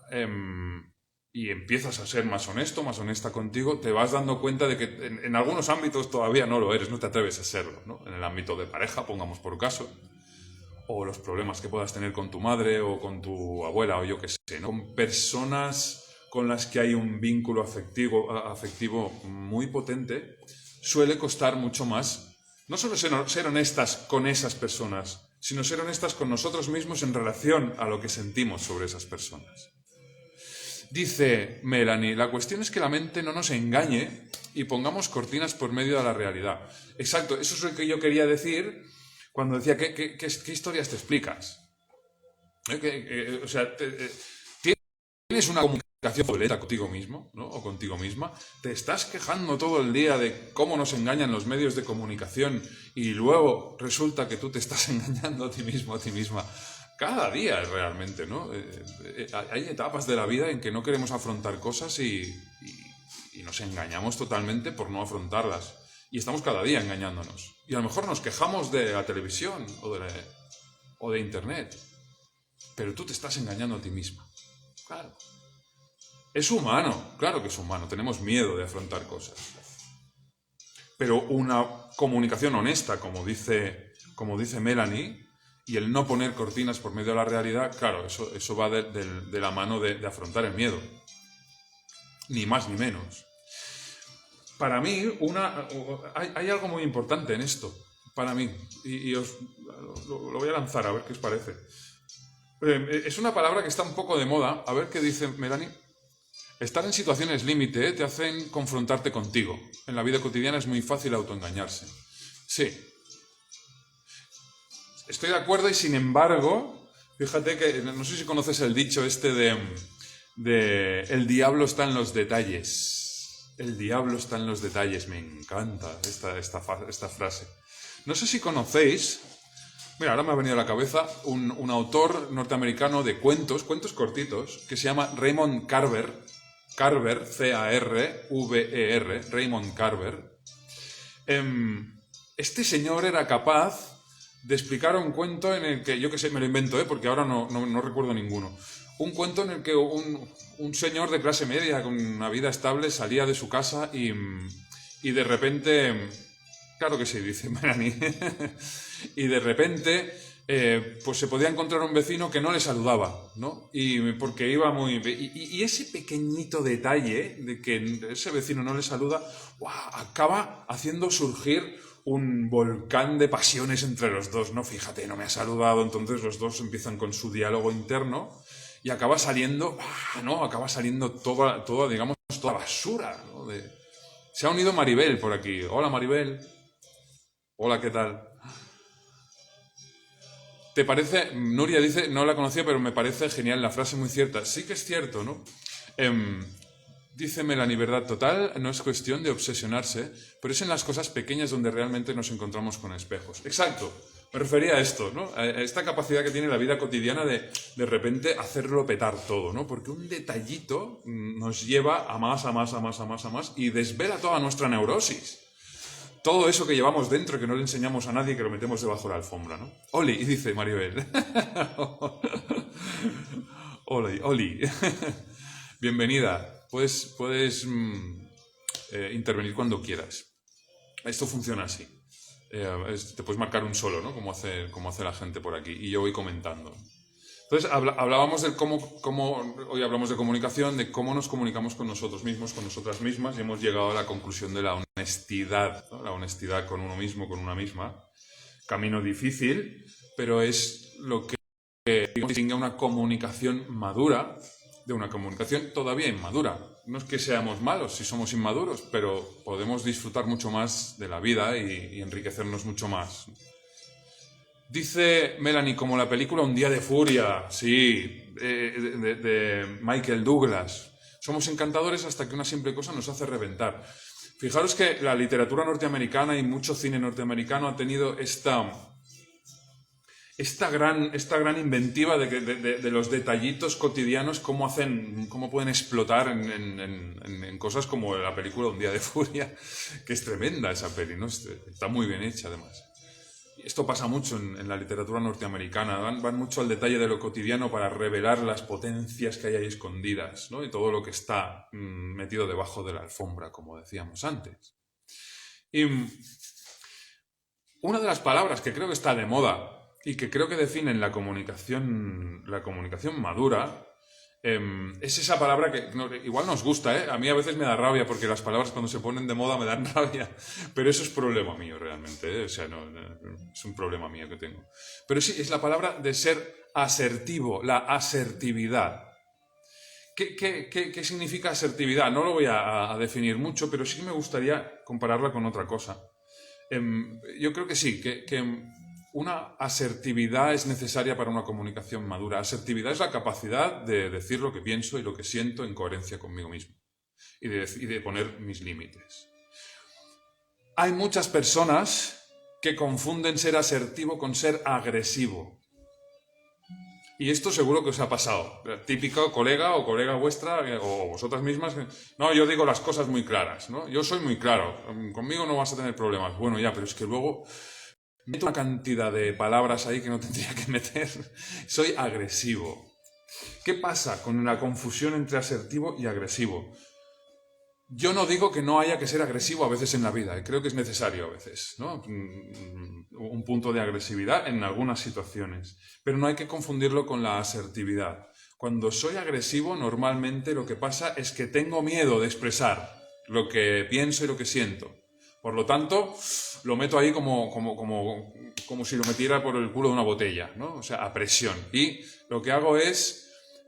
y empiezas a ser más honesto, más honesta contigo, te vas dando cuenta de que en algunos ámbitos todavía no lo eres, no te atreves a serlo, ¿no? En el ámbito de pareja, pongamos por caso, o los problemas que puedas tener con tu madre o con tu abuela o yo qué sé, ¿no? Con personas con las que hay un vínculo afectivo muy potente, suele costar mucho más, no solo ser honestas con esas personas, sino ser honestas con nosotros mismos en relación a lo que sentimos sobre esas personas. Dice Melanie, la cuestión es que la mente no nos engañe y pongamos cortinas por medio de la realidad. Exacto, eso es lo que yo quería decir cuando decía, ¿qué historias te explicas? O sea, tienes una comunicación violenta contigo mismo, ¿no? O contigo misma. Te estás quejando todo el día de cómo nos engañan los medios de comunicación y luego resulta que tú te estás engañando a ti mismo, a ti misma. Cada día realmente, ¿no? Hay etapas de la vida en que no queremos afrontar cosas y nos engañamos totalmente por no afrontarlas. Y estamos cada día engañándonos. Y a lo mejor nos quejamos de la televisión o de Internet. Pero tú te estás engañando a ti misma. Claro. Es humano, claro que es humano. Tenemos miedo de afrontar cosas. Pero una comunicación honesta, como dice Melanie, y el no poner cortinas por medio de la realidad, claro, eso va de la mano de afrontar el miedo. Ni más ni menos. Para mí, hay algo muy importante en esto. Para mí. Y os lo voy a lanzar a ver qué os parece. Es una palabra que está un poco de moda. A ver qué dice Melanie. Estar en situaciones límite te hacen confrontarte contigo. En la vida cotidiana es muy fácil autoengañarse. Sí. Estoy de acuerdo y sin embargo, fíjate que, no sé si conoces el dicho este de el diablo está en los detalles. El diablo está en los detalles. Me encanta esta frase. No sé si conocéis, mira, ahora me ha venido a la cabeza un autor norteamericano de cuentos cortitos, que se llama Raymond Carver. Carver, C-A-R-V-E-R, Raymond Carver. Este señor era capaz de explicar un cuento en el que, yo que sé, me lo invento, porque ahora no recuerdo ninguno. Un cuento en el que un señor de clase media con una vida estable salía de su casa y de repente, claro que sí, dice Melanie, y de repente pues se podía encontrar un vecino que no le saludaba, ¿no? Y porque iba muy... Y ese pequeñito detalle de que ese vecino no le saluda, ¡guau!, acaba haciendo surgir un volcán de pasiones entre los dos, ¿no? Fíjate, no me ha saludado, entonces los dos empiezan con su diálogo interno y acaba saliendo, ¿no? Acaba saliendo toda digamos, toda basura, ¿no? Se ha unido Maribel por aquí. Hola, Maribel. Hola, ¿qué tal? ¿Te parece? Nuria dice, no la conocía, pero me parece genial, la frase muy cierta. Sí que es cierto, ¿no? Dice Melanie, verdad total, no es cuestión de obsesionarse, pero es en las cosas pequeñas donde realmente nos encontramos con espejos. Exacto, me refería a esto, ¿no? A esta capacidad que tiene la vida cotidiana de repente hacerlo petar todo, ¿no? Porque un detallito nos lleva a más y desvela toda nuestra neurosis. Todo eso que llevamos dentro, que no le enseñamos a nadie, que lo metemos debajo de la alfombra, ¿no? Oli, dice Maribel. Oli. Bienvenida. Puedes intervenir cuando quieras. Esto funciona así. Te puedes marcar un solo, ¿no? Como hace la gente por aquí. Y yo voy comentando. Entonces, hablábamos de hoy hablamos de comunicación, de cómo nos comunicamos con nosotros mismos, con nosotras mismas, y hemos llegado a la conclusión de la honestidad, ¿no? La honestidad con uno mismo, con una misma. Camino difícil, pero es lo que distingue una comunicación madura de una comunicación todavía inmadura. No es que seamos malos si somos inmaduros, pero podemos disfrutar mucho más de la vida y enriquecernos mucho más. Dice Melanie, como la película Un día de furia, sí, de Michael Douglas. Somos encantadores hasta que una simple cosa nos hace reventar. Fijaros que la literatura norteamericana y mucho cine norteamericano ha tenido esta gran inventiva de los detallitos cotidianos, cómo pueden explotar en cosas como la película Un día de furia, que es tremenda esa peli, ¿no? Está muy bien hecha, además. Esto pasa mucho en la literatura norteamericana, van mucho al detalle de lo cotidiano para revelar las potencias que hay ahí escondidas, ¿no? Y todo lo que está metido debajo de la alfombra, como decíamos antes. Y una de las palabras que creo que está de moda y que creo que definen la comunicación madura, es esa palabra que igual nos gusta, ¿eh? A mí a veces me da rabia porque las palabras cuando se ponen de moda me dan rabia, pero eso es problema mío realmente, ¿eh? O sea, no, es un problema mío que tengo. Pero sí, es la palabra de ser asertivo, la asertividad. ¿Qué significa asertividad? No lo voy a definir mucho, pero sí que me gustaría compararla con otra cosa. Yo creo que sí, que una asertividad es necesaria para una comunicación madura. Asertividad es la capacidad de decir lo que pienso y lo que siento en coherencia conmigo mismo y de poner mis límites. Hay muchas personas que confunden ser asertivo con ser agresivo. Y esto seguro que os ha pasado. Típico colega o colega vuestra o vosotras mismas. No, yo digo las cosas muy claras, ¿no? Yo soy muy claro. Conmigo no vas a tener problemas. Bueno, ya, pero es que luego meto una cantidad de palabras ahí que no tendría que meter. Soy agresivo. ¿Qué pasa con la confusión entre asertivo y agresivo? Yo no digo que no haya que ser agresivo a veces en la vida, creo que es necesario a veces, ¿no? Un punto de agresividad en algunas situaciones, pero no hay que confundirlo con la asertividad. Cuando soy agresivo, normalmente lo que pasa es que tengo miedo de expresar lo que pienso y lo que siento. Por lo tanto, lo meto ahí como si lo metiera por el culo de una botella, ¿no? O sea, a presión. Y lo que hago es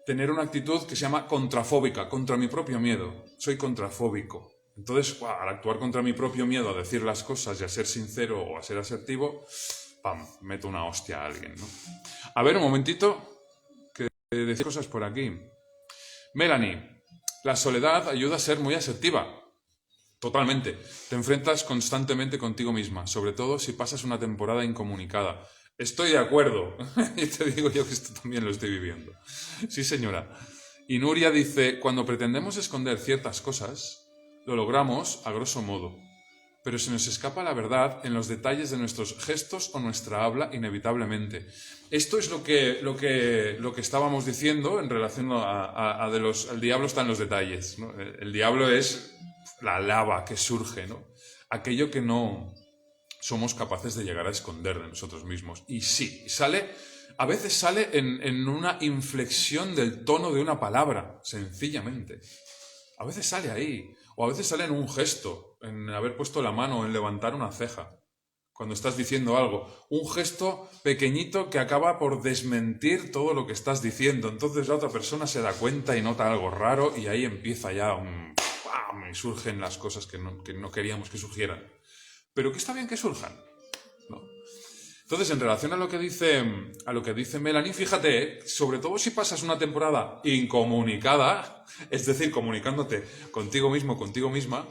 tener una actitud que se llama contrafóbica, contra mi propio miedo. Soy contrafóbico. Entonces, al actuar contra mi propio miedo a decir las cosas y a ser sincero o a ser asertivo, ¡pam!, meto una hostia a alguien, ¿no? A ver, un momentito, que decís cosas por aquí. Melanie, la soledad ayuda a ser muy asertiva. Totalmente. Te enfrentas constantemente contigo misma, sobre todo si pasas una temporada incomunicada. Estoy de acuerdo. Y te digo yo que esto también lo estoy viviendo. Sí, señora. Y Nuria dice, cuando pretendemos esconder ciertas cosas, lo logramos a grosso modo. Pero se nos escapa la verdad en los detalles de nuestros gestos o nuestra habla inevitablemente. Esto es lo que estábamos diciendo en relación a el diablo está en los detalles, ¿no? El diablo es la lava que surge, ¿no? Aquello que no somos capaces de llegar a esconder de nosotros mismos. Y sí, a veces sale en una inflexión del tono de una palabra, sencillamente. A veces sale ahí, o a veces sale en un gesto, en haber puesto la mano, en levantar una ceja, cuando estás diciendo algo. Un gesto pequeñito que acaba por desmentir todo lo que estás diciendo. Entonces la otra persona se da cuenta y nota algo raro y ahí empieza ya ¡pam!, y surgen las cosas que no queríamos que surgieran. Pero que está bien que surjan, ¿no? Entonces, en relación a lo que dice Melanie, fíjate, sobre todo si pasas una temporada incomunicada, es decir, comunicándote contigo mismo, contigo misma,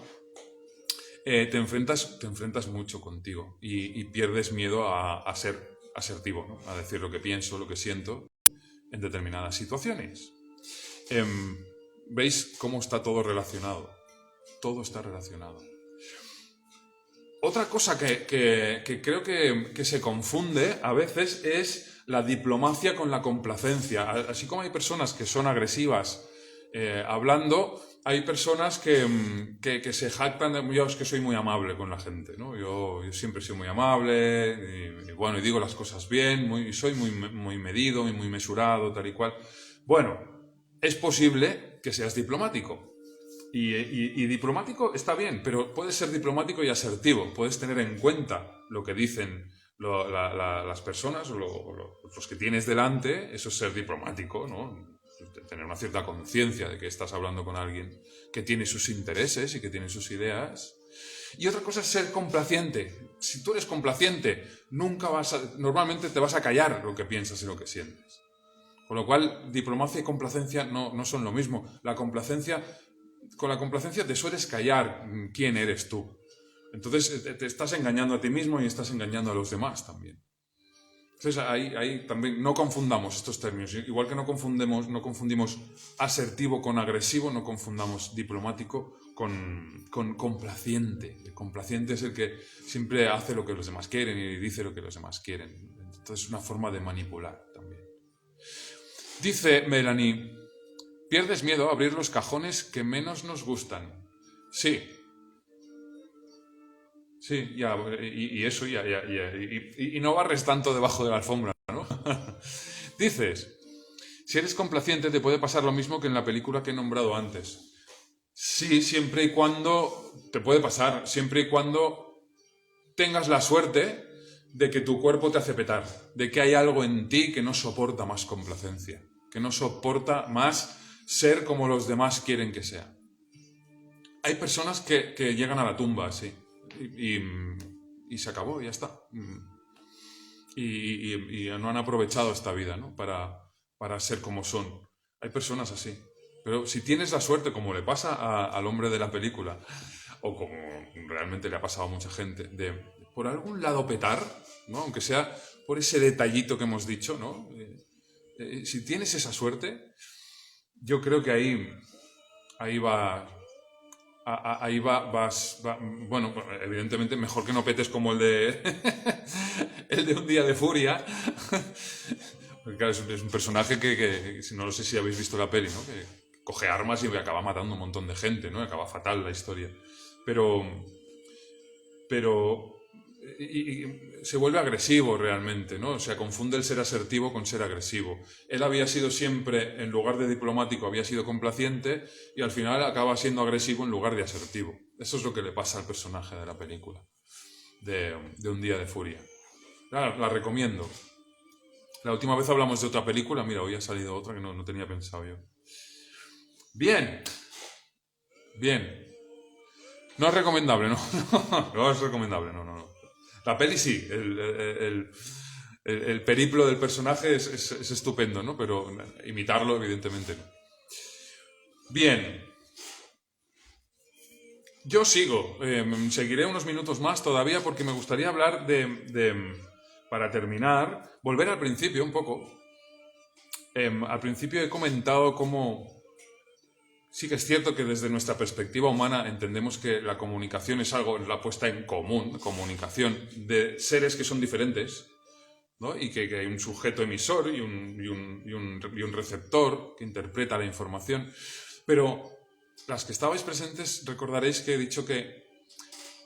te enfrentas mucho contigo y pierdes miedo a ser asertivo, ¿no? A decir lo que pienso, lo que siento en determinadas situaciones. ¿Veis cómo está todo relacionado? Todo está relacionado. Otra cosa que creo que se confunde a veces es la diplomacia con la complacencia. Así como hay personas que son agresivas hablando, hay personas que se jactan de, yo es que soy muy amable con la gente, ¿no? Yo siempre soy muy amable y digo las cosas bien, soy muy medido y muy mesurado, tal y cual. Bueno, es posible que seas diplomático. Y diplomático está bien, pero puedes ser diplomático y asertivo. Puedes tener en cuenta lo que dicen las personas o los que tienes delante. Eso es ser diplomático, ¿no? Tener una cierta conciencia de que estás hablando con alguien que tiene sus intereses y que tiene sus ideas. Y otra cosa es ser complaciente. Si tú eres complaciente, normalmente te vas a callar lo que piensas y lo que sientes. Con lo cual, diplomacia y complacencia no son lo mismo. Con la complacencia te sueles callar quién eres tú. Entonces te estás engañando a ti mismo y estás engañando a los demás también. Entonces ahí también no confundamos estos términos. Igual que no confundimos asertivo con agresivo, no confundamos diplomático con complaciente. El complaciente es el que siempre hace lo que los demás quieren y dice lo que los demás quieren. Entonces es una forma de manipular también. Dice Melanie, pierdes miedo a abrir los cajones que menos nos gustan. Sí. Sí, ya, y eso, y no barres tanto debajo de la alfombra, ¿no? Dices, si eres complaciente te puede pasar lo mismo que en la película que he nombrado antes. Sí, siempre y cuando, te puede pasar, siempre y cuando tengas la suerte de que tu cuerpo te hace petar, de que hay algo en ti que no soporta más complacencia, que no soporta más ser como los demás quieren que sea. Hay personas que llegan a la tumba así y se acabó, ya está. y no han aprovechado esta vida, ¿no? Para ser como son. Hay personas así. Pero si tienes la suerte, como le pasa al hombre de la película, o como realmente le ha pasado a mucha gente, de por algún lado petar, ¿no? Aunque sea por ese detallito que hemos dicho, ¿no? Si tienes esa suerte, yo creo que ahí va, bueno, evidentemente mejor que no petes como el de el de Un día de furia. Porque claro, es un personaje que no lo sé si habéis visto la peli, ¿no? Que coge armas y acaba matando un montón de gente, ¿no? Acaba fatal la historia. Pero se vuelve agresivo realmente, ¿no? O sea, confunde el ser asertivo con ser agresivo. Él había sido siempre, en lugar de diplomático, había sido complaciente y al final acaba siendo agresivo en lugar de asertivo. Eso es lo que le pasa al personaje de la película, de Un día de furia. La recomiendo. La última vez hablamos de otra película, mira, hoy ha salido otra que no tenía pensado yo. Bien. No es recomendable, ¿no? No es recomendable, no. La peli sí, el periplo del personaje es estupendo, ¿no? Pero imitarlo, evidentemente, no. Bien. Yo sigo. Seguiré unos minutos más todavía porque me gustaría hablar para terminar, volver al principio un poco. Al principio he comentado cómo sí que es cierto que desde nuestra perspectiva humana entendemos que la comunicación es algo, la puesta en común, comunicación de seres que son diferentes, ¿no? Y que hay un sujeto emisor y un receptor que interpreta la información. Pero las que estabais presentes recordaréis que he dicho que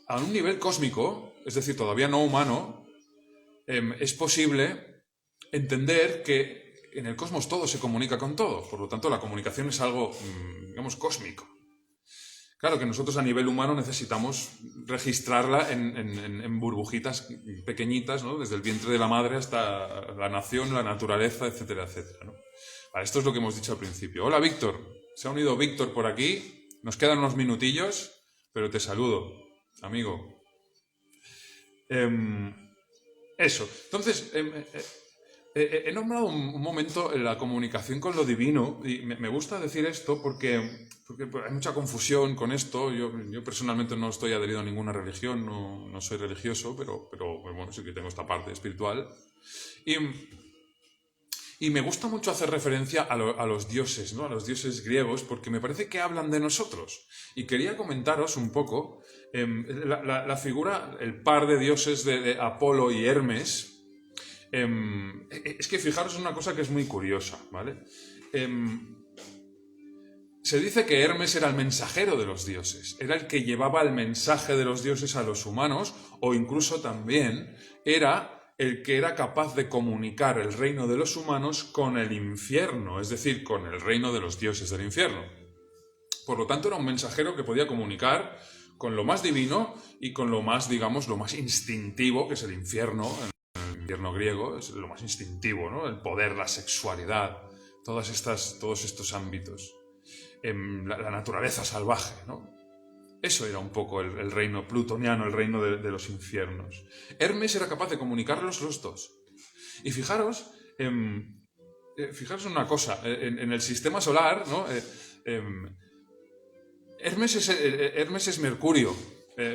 a un nivel cósmico, es decir, todavía no humano, es posible entender que en el cosmos todo se comunica con todo, por lo tanto la comunicación es algo, digamos, cósmico. Claro que nosotros a nivel humano necesitamos registrarla en burbujitas pequeñitas, ¿no? Desde el vientre de la madre hasta la nación, la naturaleza, etcétera, etcétera, ¿no? Vale, esto es lo que hemos dicho al principio. Hola, Víctor. Se ha unido Víctor por aquí. Nos quedan unos minutillos, pero te saludo, amigo. Eso. Entonces, he nombrado un momento en la comunicación con lo divino y me gusta decir esto porque hay mucha confusión con esto. Yo personalmente no estoy adherido a ninguna religión, no soy religioso, pero bueno, sí que tengo esta parte espiritual. Y me gusta mucho hacer referencia a los dioses, ¿no? A los dioses griegos, porque me parece que hablan de nosotros. Y quería comentaros un poco la figura, el par de dioses de Apolo y Hermes. Es que fijaros en una cosa que es muy curiosa, ¿vale? Se dice que Hermes era el mensajero de los dioses, era el que llevaba el mensaje de los dioses a los humanos, o incluso también era el que era capaz de comunicar el reino de los humanos con el infierno, es decir, con el reino de los dioses del infierno. Por lo tanto, era un mensajero que podía comunicar con lo más divino y con lo más, digamos, lo más instintivo, que es el infierno. El infierno griego es lo más instintivo, ¿no? El poder, la sexualidad, todos estos ámbitos. La naturaleza salvaje, ¿no? Eso era un poco el reino plutoniano, el reino de los infiernos. Hermes era capaz de comunicarlos los dos. Y fijaros en una cosa, en el sistema solar, ¿no? Hermes es Mercurio.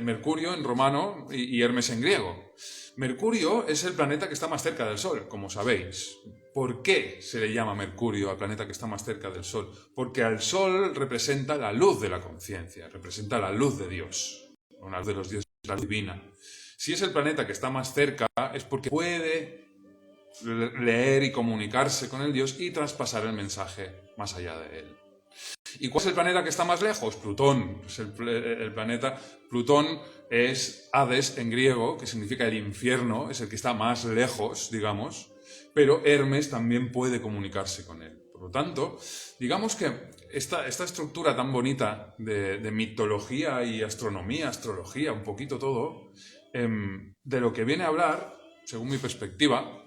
Mercurio en romano y Hermes en griego. Mercurio es el planeta que está más cerca del Sol, como sabéis. ¿Por qué se le llama Mercurio al planeta que está más cerca del Sol? Porque al Sol representa la luz de la conciencia, representa la luz de Dios, una de los dioses, la divina. Si es el planeta que está más cerca, es porque puede leer y comunicarse con el Dios y traspasar el mensaje más allá de él. ¿Y cuál es el planeta que está más lejos? Plutón. Es el planeta. Plutón es Hades en griego, que significa el infierno, es el que está más lejos, digamos, pero Hermes también puede comunicarse con él. Por lo tanto, digamos que esta estructura tan bonita de mitología y astronomía, astrología, un poquito todo, de lo que viene a hablar, según mi perspectiva,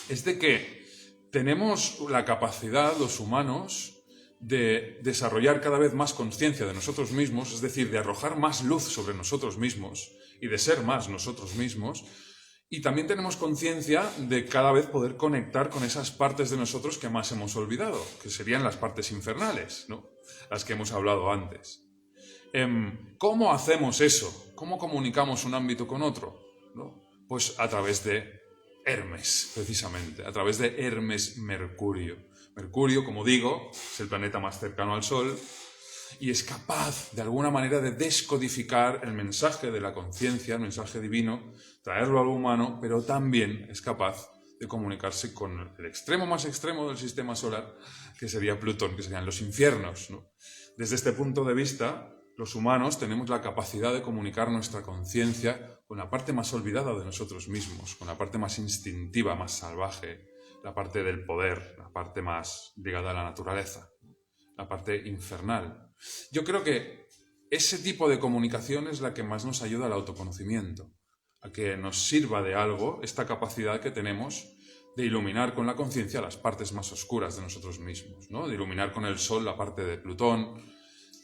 es de que tenemos la capacidad, los humanos, de desarrollar cada vez más conciencia de nosotros mismos, es decir, de arrojar más luz sobre nosotros mismos y de ser más nosotros mismos, Y también tenemos conciencia de cada vez poder conectar con esas partes de nosotros que más hemos olvidado, que serían las partes infernales, ¿no? Las que hemos hablado antes. ¿Cómo hacemos eso? ¿Cómo comunicamos un ámbito con otro? ¿No? Pues a través de Hermes, precisamente, a través de Hermes Mercurio. Mercurio, como digo, es el planeta más cercano al Sol y es capaz, de alguna manera, de descodificar el mensaje de la conciencia, el mensaje divino, traerlo a lo humano, pero también es capaz de comunicarse con el extremo más extremo del sistema solar, que sería Plutón, que serían los infiernos, ¿no? Desde este punto de vista, los humanos tenemos la capacidad de comunicar nuestra conciencia con la parte más olvidada de nosotros mismos, con la parte más instintiva, más salvaje, la parte del poder, la parte más ligada a la naturaleza, la parte infernal. Yo creo que ese tipo de comunicación es la que más nos ayuda al autoconocimiento, a que nos sirva de algo esta capacidad que tenemos de iluminar con la conciencia las partes más oscuras de nosotros mismos, ¿no? De iluminar con el sol la parte de Plutón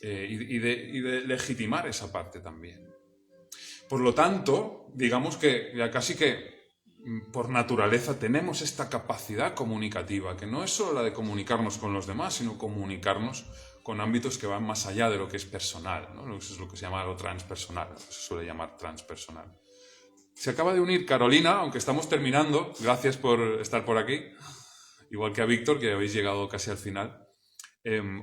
y de legitimar esa parte también. Por lo tanto, digamos que ya casi que por naturaleza tenemos esta capacidad comunicativa, que no es solo la de comunicarnos con los demás, sino comunicarnos con ámbitos que van más allá de lo que es personal, ¿no? Eso es lo que se llama lo transpersonal, se suele llamar transpersonal. Se acaba de unir Carolina, aunque estamos terminando, gracias por estar por aquí, igual que a Víctor, que habéis llegado casi al final.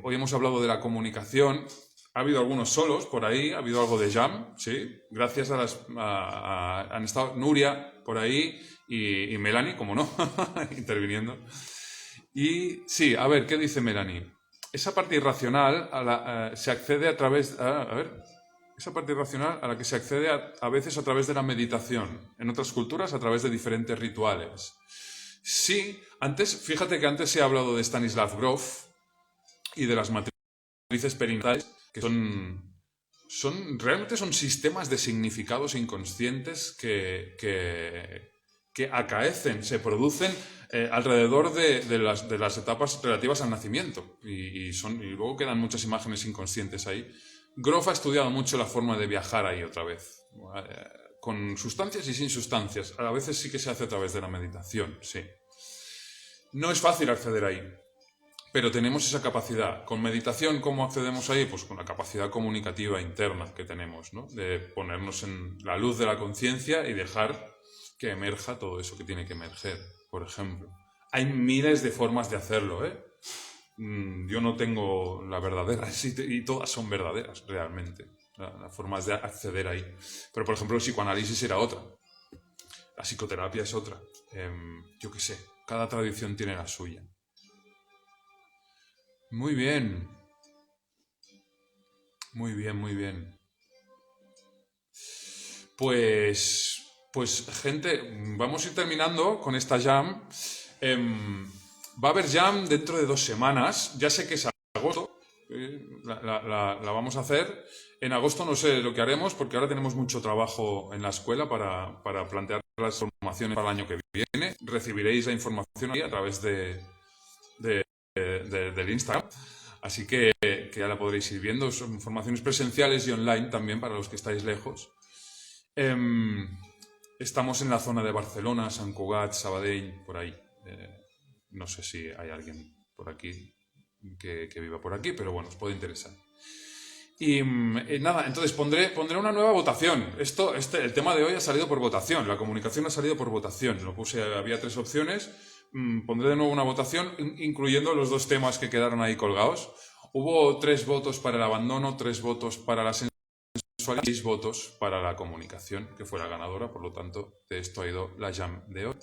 Hoy hemos hablado de la comunicación. Ha habido algunos solos por ahí, ha habido algo de jam, sí. Gracias han estado Nuria por ahí y Melanie, como no, interviniendo. Y sí, a ver, ¿qué dice Melanie? Esa parte irracional se accede a través... esa parte irracional a la que se accede a veces a través de la meditación. En otras culturas, a través de diferentes rituales. Sí, fíjate que antes he hablado de Stanislav Grof y de las matrices perinatales, que realmente son sistemas de significados inconscientes que acaecen, se producen alrededor de las etapas relativas al nacimiento y luego quedan muchas imágenes inconscientes ahí. Grof ha estudiado mucho la forma de viajar ahí otra vez, con sustancias y sin sustancias. A veces sí que se hace a través de la meditación, sí. No es fácil acceder ahí, pero tenemos esa capacidad. Con meditación, ¿cómo accedemos ahí? Pues con la capacidad comunicativa interna que tenemos, ¿no? De ponernos en la luz de la conciencia y dejar que emerja todo eso que tiene que emerger, por ejemplo. Hay miles de formas de hacerlo, ¿eh? Yo no tengo la verdadera, y todas son verdaderas, realmente, las formas de acceder ahí. Pero, por ejemplo, el psicoanálisis era otra. La psicoterapia es otra. Yo qué sé, cada tradición tiene la suya. Muy bien. Muy bien, muy bien. Pues, gente, vamos a ir terminando con esta jam. Va a haber jam dentro de 2 semanas. Ya sé que es agosto. La vamos a hacer. En agosto no sé lo que haremos porque ahora tenemos mucho trabajo en la escuela para plantear las formaciones para el año que viene. Recibiréis la información ahí a través del Instagram. Así que ya la podréis ir viendo. Son formaciones presenciales y online también para los que estáis lejos. Estamos en la zona de Barcelona, Sant Cugat, Sabadell, por ahí. No sé si hay alguien por aquí que viva por aquí, pero bueno, os puede interesar. Y nada, entonces pondré una nueva votación. El tema de hoy ha salido por votación. La comunicación ha salido por votación. Había 3 opciones. Pondré de nuevo una votación, incluyendo los 2 temas que quedaron ahí colgados. Hubo 3 votos para el abandono, 3 votos para la sensualidad, 6 votos para la comunicación, que fue la ganadora. Por lo tanto, de esto ha ido la jam de hoy.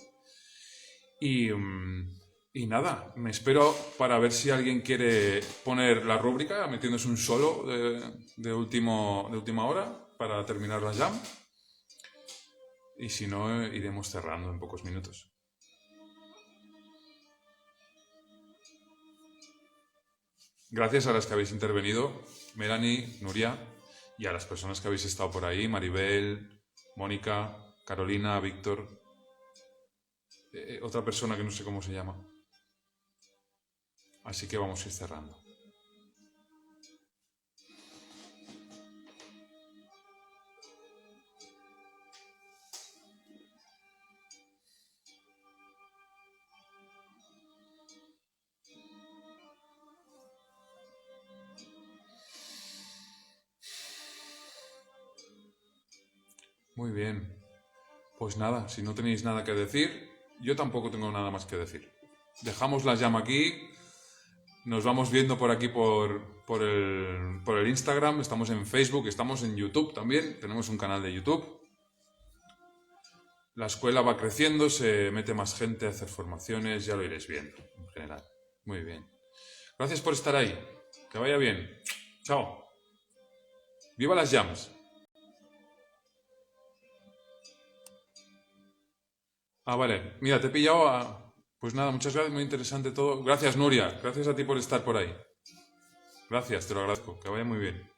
Y nada, me espero para ver si alguien quiere poner la rúbrica, metiéndose un solo de última hora para terminar la jam. Y si no, iremos cerrando en pocos minutos. Gracias a las que habéis intervenido, Melanie, Nuria, y a las personas que habéis estado por ahí, Maribel, Mónica, Carolina, Víctor, otra persona que no sé cómo se llama. Así que vamos a ir cerrando. Muy bien. Pues nada, si no tenéis nada que decir, yo tampoco tengo nada más que decir. Dejamos la llama aquí. Nos vamos viendo por aquí por el Instagram. Estamos en Facebook, estamos en YouTube también. Tenemos un canal de YouTube. La escuela va creciendo, se mete más gente a hacer formaciones, ya lo iréis viendo en general. Muy bien. Gracias por estar ahí. Que vaya bien. Chao. ¡Viva las jams! Ah, vale. Mira, te he pillado a... Pues nada, muchas gracias, muy interesante todo. Gracias, Nuria. Gracias a ti por estar por ahí. Gracias, te lo agradezco. Que vaya muy bien.